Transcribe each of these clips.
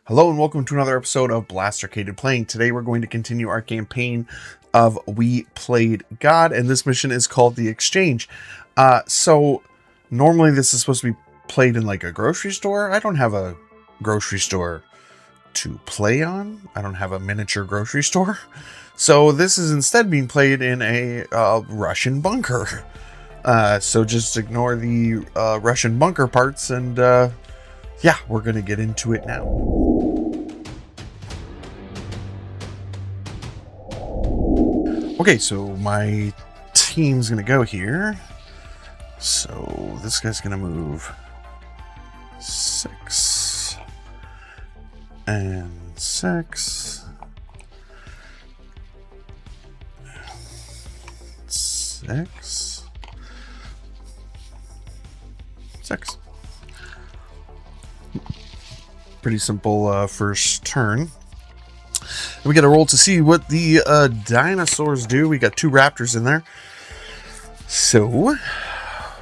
Hello and welcome to another episode of Blastercaded Playing. Today we're going to continue our campaign of We Played God, and this mission is called The Exchange. So normally this is supposed to be played in like a grocery store. I don't have a grocery store to play on. I don't have a miniature grocery store. So this is instead being played in a Russian bunker. So just ignore the Russian bunker parts and yeah, we're going to get into it now. Okay, so my team's going to go here. So this guy's going to move 6 and 6. 6. 6. Pretty simple first turn. And we get a roll to see what the dinosaurs do. We got 2 raptors in there. So we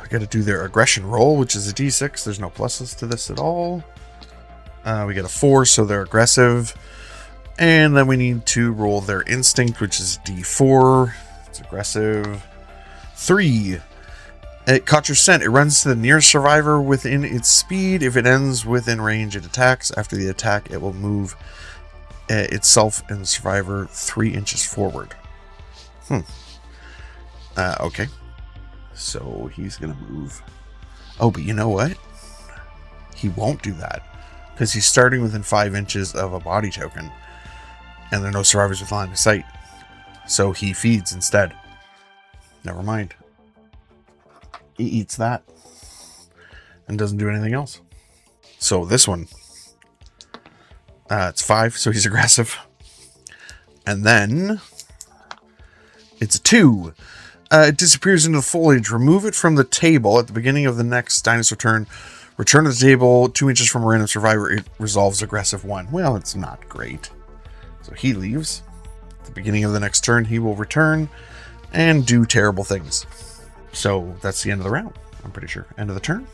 got to do their aggression roll, which is a d6. There's no pluses to this at all. We get a 4, so they're aggressive. And then we need to roll their instinct, which is d4. It's aggressive. 3. It caught your scent. It runs to the nearest survivor within its speed. If it ends within range, it attacks. After the attack, it will move itself and the survivor 3 inches forward. Okay. So he's going to move. Oh, but you know what? He won't do that because he's starting within 5 inches of a body token and there are no survivors with line of sight. So he feeds instead. Never mind. He eats that and doesn't do anything else. So this one, it's 5, so he's aggressive. And then it's a 2. It disappears into the foliage. Remove it from the table at the beginning of the next dinosaur turn. Return to the table 2 inches from a random survivor. It resolves aggressive 1. Well, it's not great. So he leaves. At the beginning of the next turn, he will return and do terrible things. So that's the end of the round, I'm pretty sure. End of the turn?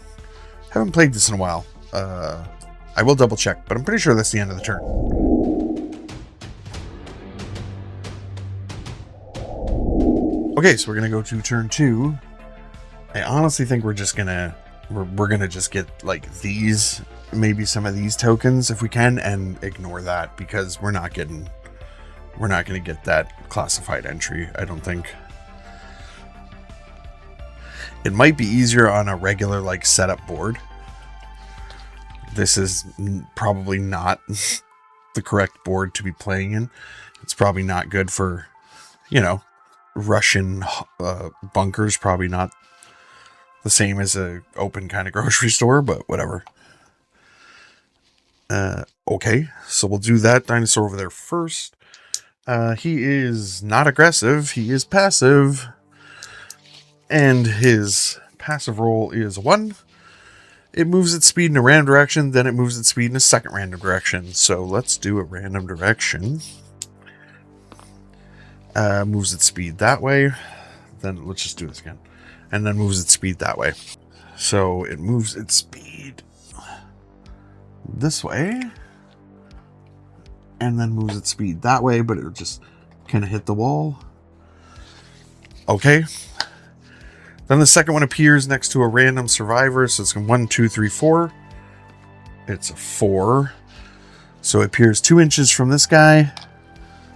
Haven't played this in a while. I will double check, but I'm pretty sure that's the end of the turn. Okay, so we're gonna go to turn 2. I honestly think we're just gonna we're gonna just get like these, maybe some of these tokens if we can, and ignore that because we're not gonna get that classified entry, I don't think. It might be easier on a regular like setup board. This is probably not the correct board to be playing in. It's probably not good for, you know, Russian bunkers. Probably not the same as a open kind of grocery store, but whatever. Okay, so we'll do that dinosaur over there first. He is not aggressive. He is passive. And his passive roll is 1. It moves its speed in a random direction, then it moves its speed in a second random direction. So let's do a random direction. Moves its speed that way. Then let's just do this again. And then moves its speed that way. So it moves its speed this way. And then moves its speed that way, but it'll just kind of hit the wall. Okay. Then the second one appears next to a random survivor. So it's 1, 2, 3, 4. It's a 4. So it appears 2 inches from this guy.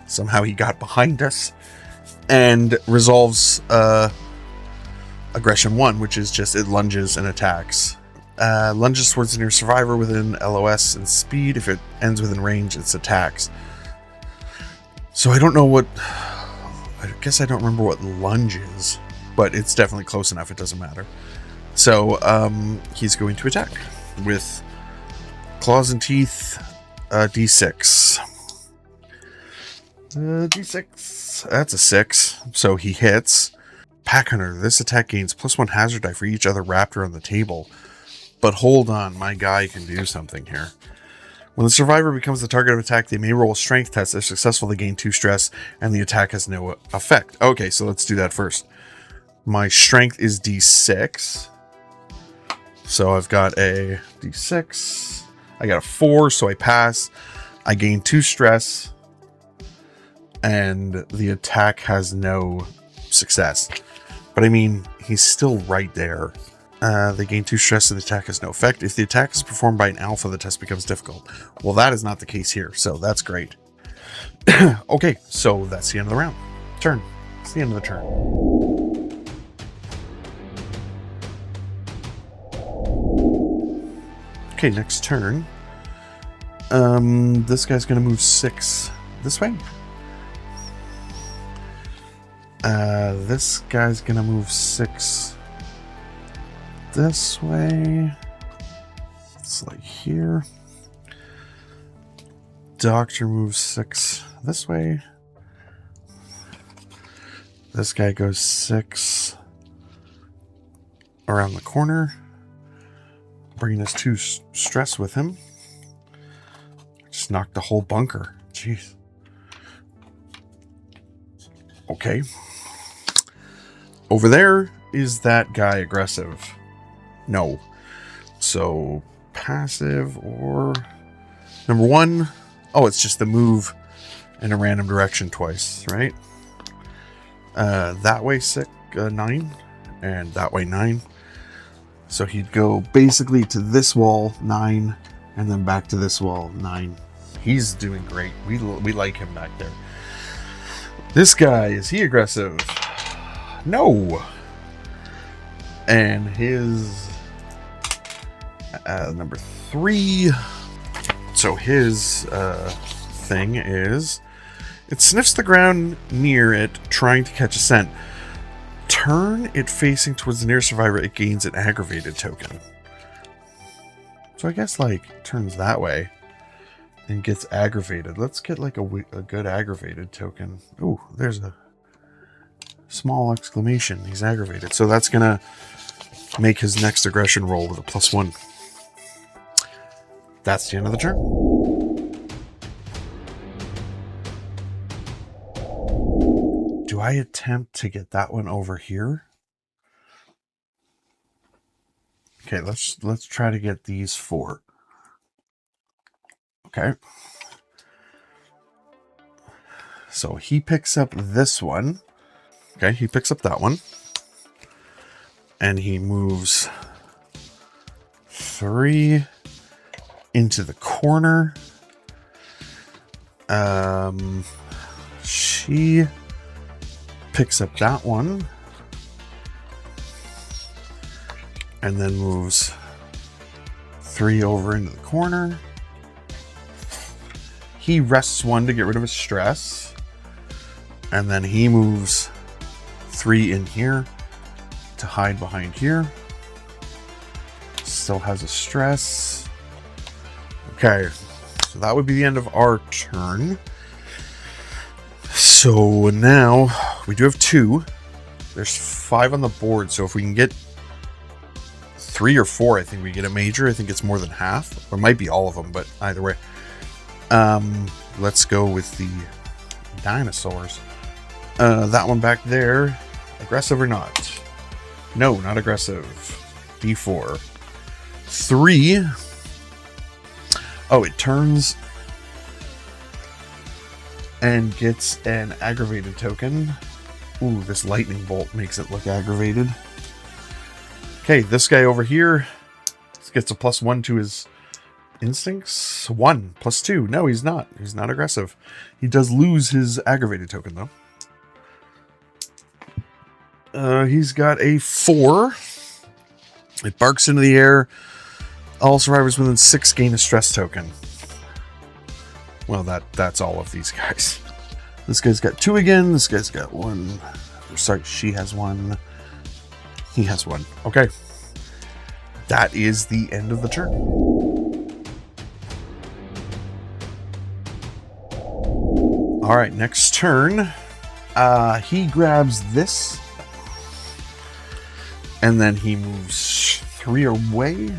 Somehow he got behind us. And resolves aggression 1, which is just it lunges and attacks. Lunges towards the nearest survivor within LOS and speed. If it ends within range, it's attacks. So I don't know what... I guess I don't remember what lunge is. But it's definitely close enough, it doesn't matter. So, he's going to attack with claws and teeth, d6. D6, that's a 6, so he hits. Pack Hunter, this attack gains +1 hazard die for each other raptor on the table. But hold on, my guy can do something here. When the survivor becomes the target of attack, they may roll a strength test. If successful, they gain 2 stress, and the attack has no effect. Okay, so let's do that first. My strength is d6. So I've got a D6. I got a 4, so I pass. I gain 2 stress. And the attack has no success. But I mean, he's still right there. They gain 2 stress and the attack has no effect. If the attack is performed by an alpha, the test becomes difficult. Well, that is not the case here, so that's great. Okay, so that's the end of the round. Turn. It's the end of the turn. Okay, next turn. This guy's gonna move 6 this way. This guy's gonna move 6 this way. It's like here. Doctor moves 6 this way. This guy goes 6 around the corner, bringing us 2 stress with him. Just knocked the whole bunker. Jeez. Okay. Over there is that guy aggressive? No. So passive or number 1. Oh, it's just the move in a random direction twice, right? That way 9 and that way 9. So he'd go basically to this wall 9 and then back to this wall 9. He's doing great. We like him back there. This guy, is he aggressive? No. And his number 3. So his thing is, it sniffs the ground near it, trying to catch a scent. Turn it facing towards the nearest survivor, it gains an aggravated token. So I guess like turns that way and gets aggravated. Let's get like a good aggravated token. Ooh, there's a small exclamation. He's aggravated. So that's gonna make his next aggression roll with a +1. That's the end of the turn. Do I attempt to get that one over here? Okay, let's try to get these 4. Okay. So he picks up this one. Okay, he picks up that one. And he moves 3 into the corner. She picks up that one. And then moves 3 over into the corner. He rests 1 to get rid of his stress. And then he moves 3 in here to hide behind here. Still has a stress. Okay, so that would be the end of our turn. So now we do have 2. There's 5 on the board, so if we can get 3 or 4, I think we get a major. I think it's more than half. Or it might be all of them, but either way. Let's go with the dinosaurs. That one back there, aggressive or not? No, not aggressive. D4. 3. Oh, it turns and gets an aggravated token. Ooh, this lightning bolt makes it look aggravated. Okay, this guy over here gets a +1 to his instincts. 1 +2. No, he's not. He's not aggressive. He does lose his aggravated token, though. He's got a 4. It barks into the air. All survivors within 6 gain a stress token. Well, that's all of these guys. This guy's got 2 again. This guy's got 1. Sorry, she has 1. He has 1. Okay. That is the end of the turn. All right, next turn. He grabs this. And then he moves 3 away.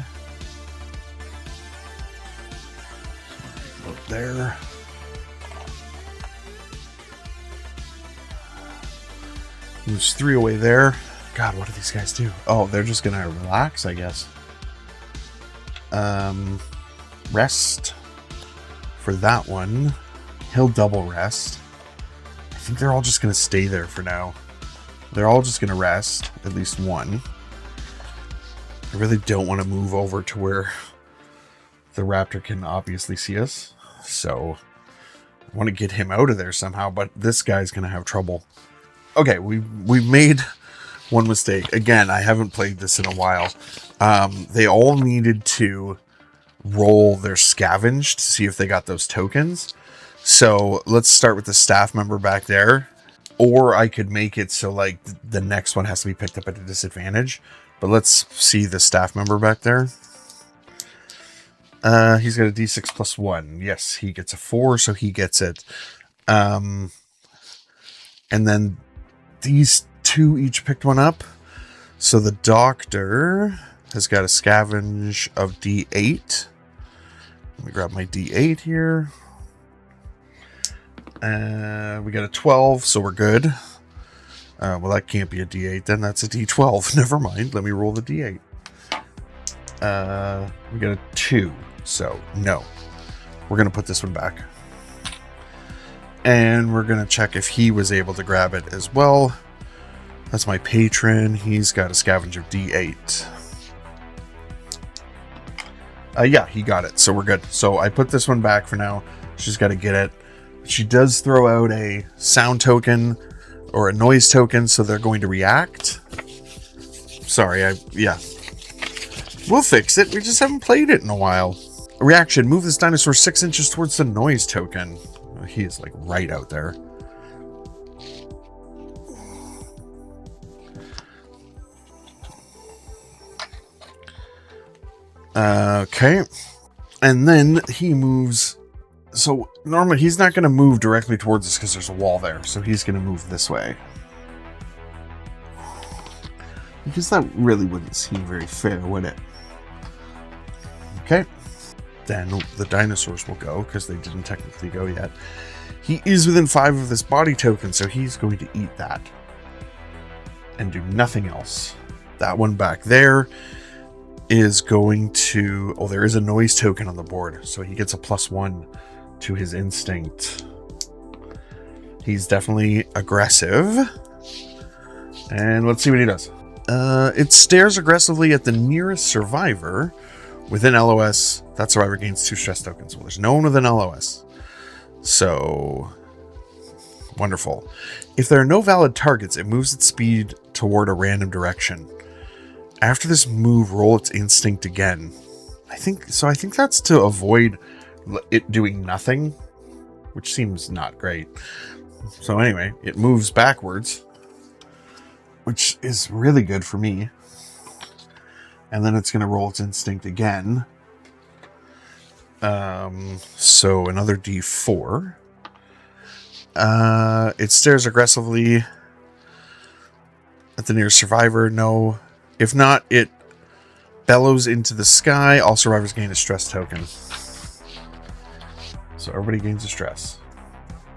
Up there. Moves 3 away there. God, what do these guys do? Oh, they're just gonna relax, I guess. Rest for that one. He'll double rest. I think they're all just going to stay there for now. They're all just going to rest, at least one. I really don't want to move over to where the raptor can obviously see us. So I want to get him out of there somehow, but this guy's going to have trouble. Okay, we made one mistake. Again, I haven't played this in a while. They all needed to roll their scavenge to see if they got those tokens. So let's start with the staff member back there. Or I could make it so like the next one has to be picked up at a disadvantage. But let's see the staff member back there. He's got a d6 plus 1. Yes, he gets a 4, so he gets it. And then these two each picked one up. So the doctor has got a scavenge of d8. Let me grab my d8 here. We got a 12, so we're good. Well, that can't be a d8, then that's a d12. Never mind, let me roll the d8. We got a 2, so no. We're going to put this one back. And we're going to check if he was able to grab it as well. That's my patron. He's got a scavenge of d8. Yeah, he got it, so we're good. So I put this one back for now. She's got to get it. She does throw out a sound token or a noise token, so they're going to react. Sorry, yeah. We'll fix it. We just haven't played it in a while. A reaction. Move this dinosaur 6 inches towards the noise token. He is like right out there. Okay. And then he moves. So normally he's not going to move directly towards us because there's a wall there. So he's going to move this way. Because that really wouldn't seem very fair, would it? Okay. Then the dinosaurs will go because they didn't technically go yet. He is within 5 of this body token, so he's going to eat that. And do nothing else. That one back there is going to... Oh, there is a noise token on the board, so he gets a +1 to his instinct. He's definitely aggressive. And let's see what he does. It stares aggressively at the nearest survivor within LOS. That survivor gains 2 stress tokens. Well, there's no one within LOS. So, wonderful. If there are no valid targets, it moves its speed toward a random direction. After this move, roll its instinct again. I think that's to avoid it doing nothing, which seems not great. So anyway, it moves backwards, which is really good for me. And then it's going to roll its instinct again. So another d4. It stares aggressively at the nearest survivor. No. If not, it bellows into the sky. All survivors gain a stress token. So everybody gains a stress.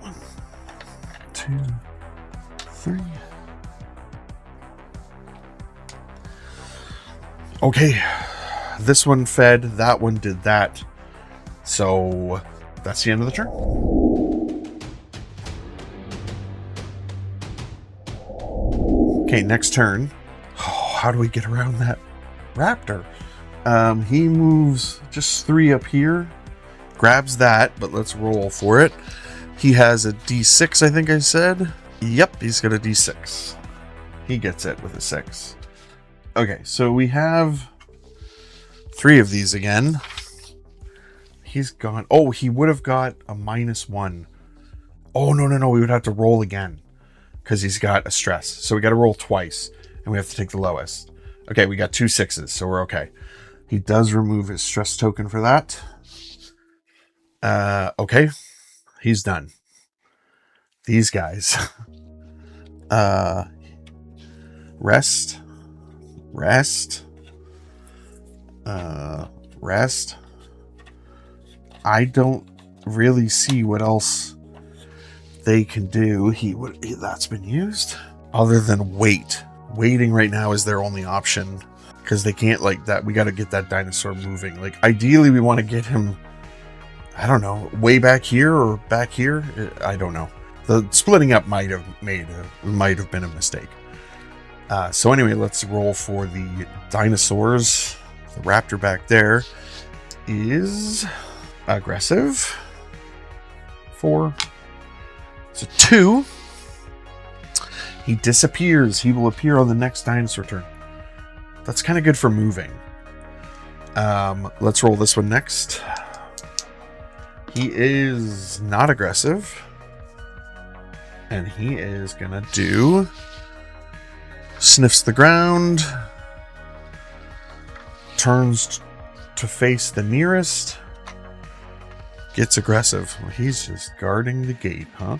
1, 2, 3. Okay. This one fed. That one did that. So that's the end of the turn. Okay, next turn. Oh, how do we get around that raptor? He moves just 3 up here. Grabs that, but let's roll for it. He has a d6, I think I said. Yep, he's got a d6. He gets it with a 6. Okay, so we have 3 of these again. He's gone. Oh, he would have got a -1. Oh, no. We would have to roll again because he's got a stress. So we got to roll twice and we have to take the lowest. Okay, we got 2 6s, so we're okay. He does remove his stress token for that. Okay. He's done. These guys. Rest. I don't really see what else they can do. That's been used other than wait. Waiting right now is their only option. because they can't like that. We got to get that dinosaur moving. Like ideally, we want to get him, I don't know, way back here or back here. I don't know. The splitting up might have been a mistake. So anyway, let's roll for the dinosaurs. The raptor back there is aggressive. 4. So 2. He disappears. He will appear on the next dinosaur turn. That's kind of good for moving. Let's roll this one next. He is not aggressive. And he is going to do... Sniffs the ground. Turns to face the nearest. Gets aggressive. Well, he's just guarding the gate, huh?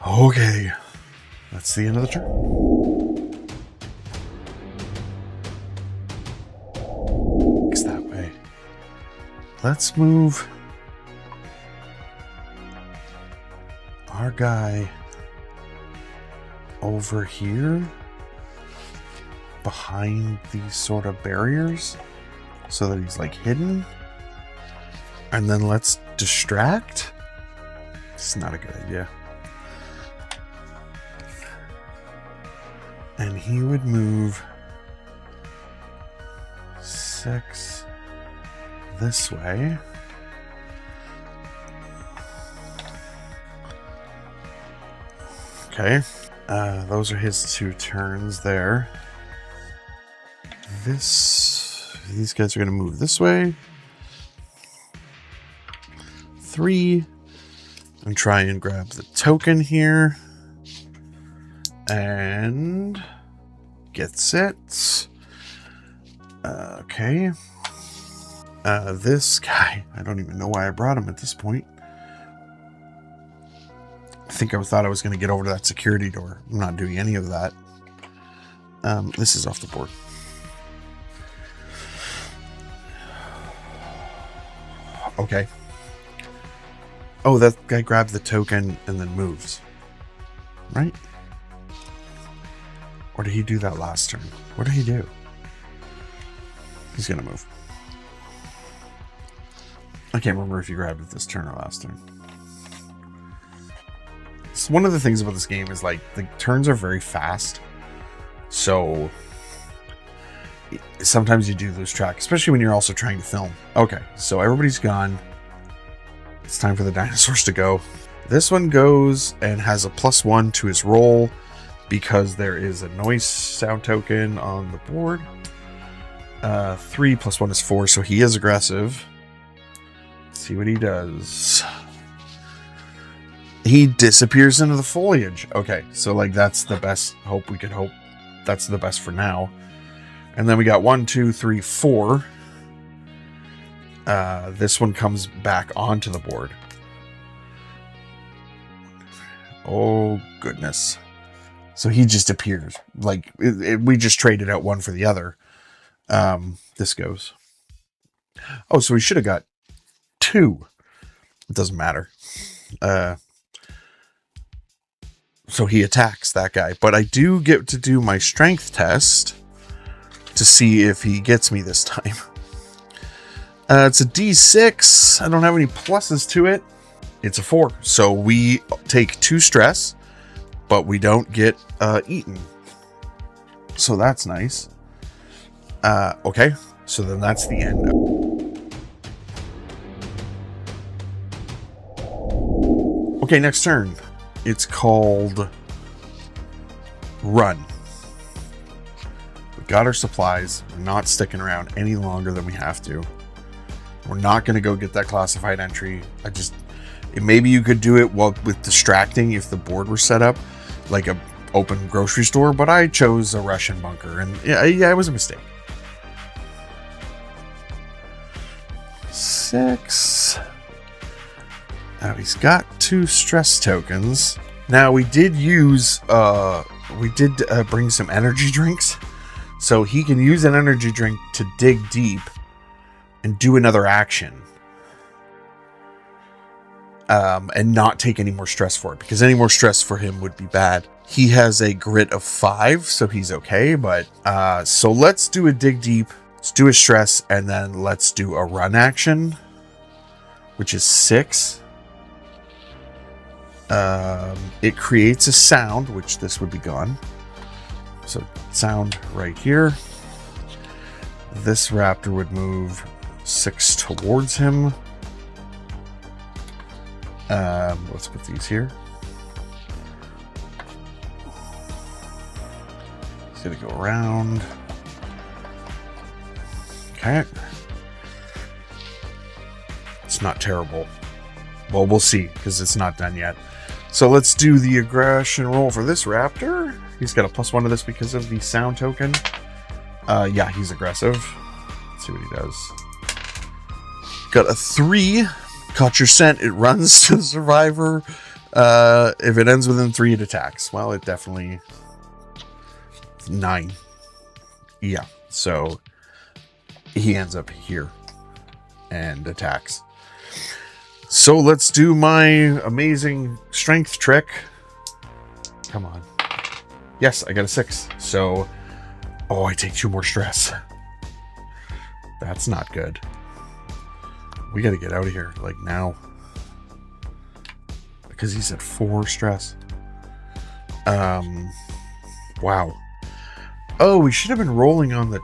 Okay. That's the end of the turn. It's that way. Let's move our guy over here behind these sort of barriers so that he's like hidden. And then let's distract. It's not a good idea. And he would move 6 this way. Okay. Those are his 2 turns there. These guys are going to move this way. 3. And try and grab the token here. And gets it. Okay. This guy, I don't even know why I brought him at this point. I think I thought I was going to get over to that security door. I'm not doing any of that. This is off the board. Okay. Oh, that guy grabs the token and then moves. Right? Or did he do that last turn? What did he do? He's going to move. I can't remember if he grabbed it this turn or last turn. So one of the things about this game is like the turns are very fast. So sometimes you do lose track, especially when you're also trying to film. Okay, so everybody's gone. It's time for the dinosaurs to go. This one goes and has a +1 to his roll because there is a noise sound token on the board. 3 + 1 is 4, so he is aggressive. Let's see what he does. He disappears into the foliage. Okay, so like that's the best hope we could hope. That's the best for now. And then we got 1, 2, 3, 4. This one comes back onto the board. Oh, goodness. So he just appears. Like, we just traded out one for the other. This goes. Oh, so we should have got 2. It doesn't matter. So he attacks that guy. But I do get to do my strength test to see if he gets me this time. It's a D6. I don't have any pluses to it. It's a 4. So we take 2 stress, but we don't get eaten. So that's nice. Okay. So then that's the end. Okay, next turn. It's called Run. We got our supplies. We're not sticking around any longer than we have to. We're not going to go get that classified entry. Maybe you could do it with distracting if the board were set up like a open grocery store, but I chose a Russian bunker, and yeah, it was a mistake. 6. Now he's got 2 stress tokens. Now we did use, bring some energy drinks, so he can use an energy drink to dig deep and do another action. And not take any more stress for it, because any more stress for him would be bad. He has a grit of 5, so he's okay. But so let's do a dig deep. Let's do a stress, and then let's do a run action, which is 6. It creates a sound, which this would be gone. So sound right here. This raptor would move 6 towards him. Let's put these here. It's gonna go around. Okay. It's not terrible. Well, we'll see, because it's not done yet. So let's do the aggression roll for this raptor. He's got a +1 to this because of the sound token. Yeah, he's aggressive. Let's see what he does. Got a 3. Caught your scent. It runs to the survivor. If it ends within 3, it attacks. Well, it definitely... 9. Yeah, so he ends up here and attacks. So let's do my amazing strength trick. Come on. Yes, I got a 6. So, oh, I take 2 more stress. That's not good. We got to get out of here, like now. Because he's at 4 stress. Wow. Oh, we should have been rolling on the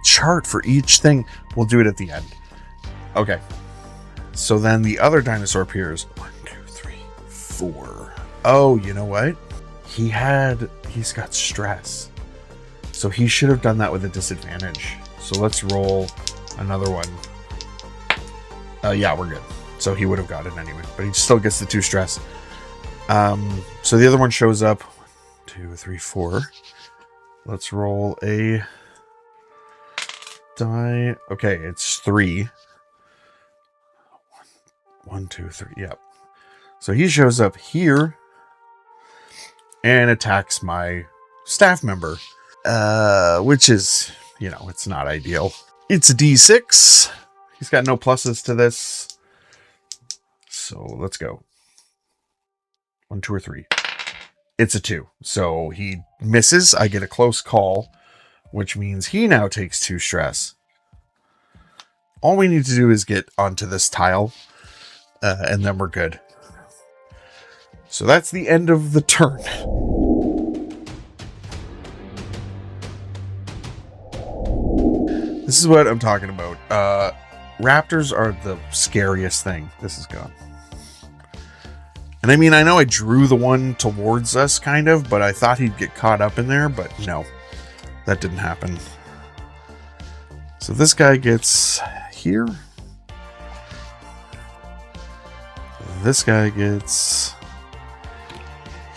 chart for each thing. We'll do it at the end. Okay. So then the other dinosaur appears. 1, 2, 3, 4. Oh, you know what? He's got stress. So he should have done that with a disadvantage. So let's roll another one. Yeah, we're good. So he would have got it anyway, but he still gets the 2 stress. So the other one shows up. 1, 2, 3, 4. Let's roll a die. Okay, it's 3. 1, 2, 3. Yep. So he shows up here and attacks my staff member, which is, you know, it's not ideal. It's a D6. He's got no pluses to this. So let's go. 1, 2, or 3. It's a 2. So he misses. I get a close call, which means he now takes 2 stress. All we need to do is get onto this tile, and then we're good. So that's the end of the turn. This is what I'm talking about. Raptors are the scariest thing. This is gone. And I mean, I know I drew the one towards us, kind of, but I thought he'd get caught up in there, but no. That didn't happen. So this guy gets here. This guy gets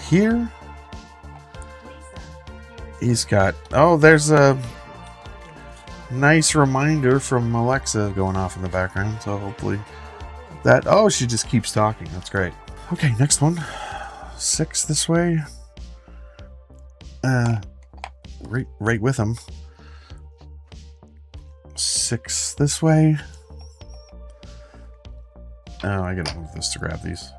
here. He's got... Oh, there's a nice reminder from Alexa going off in the background, so hopefully that... Oh, she just keeps talking. That's great. Okay, next one. 6 this way. Right with him. 6 this way. Oh, I gotta move this to grab these.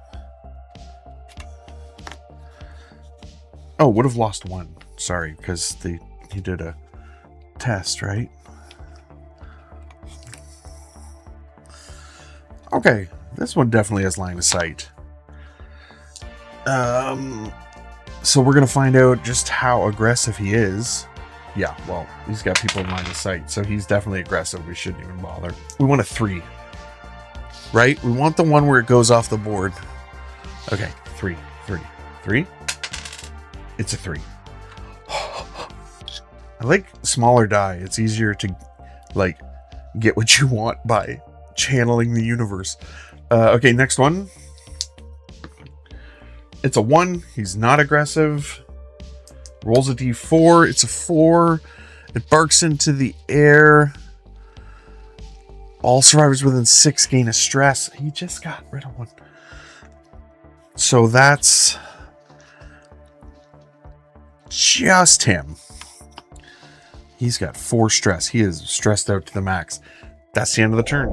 Oh, would have lost 1. Sorry, because he did a test, right? Okay, this one definitely has line of sight. So we're gonna find out just how aggressive he is. Yeah, well, he's got people in line of sight, so he's definitely aggressive. We shouldn't even bother. We want a 3. Right? We want the one where it goes off the board. Okay, 3. It's a 3. I like smaller die. It's easier to, like, get what you want by channeling the universe. Okay, next one. It's a 1. He's not aggressive. Rolls a d4. It's a 4. It barks into the air. All survivors within 6 gain a stress. He just got rid of 1. So that's just him. He's got 4 stress. He is stressed out to the max. That's the end of the turn.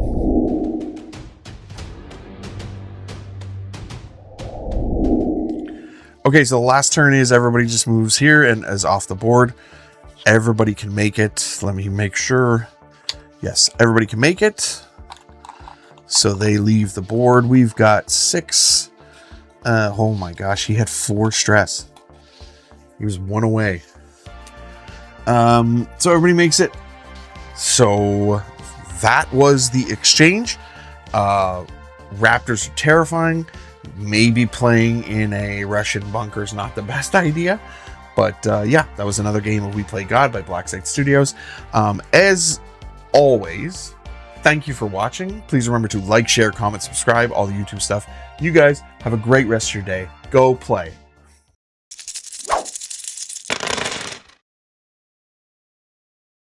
Okay, so the last turn is everybody just moves here and is off the board. Everybody can make it. Let me make sure. Yes, everybody can make it. So they leave the board. We've got 6. Oh my gosh, he had 4 stress. He was 1 away. So everybody makes it. So that was the exchange. Raptors are terrifying. Maybe playing in a Russian bunker is not the best idea. But yeah, that was another game of We Play God by Blacksite Studios. As always, thank you for watching. Please remember to like, share, comment, subscribe, all the YouTube stuff. You guys have a great rest of your day. Go play.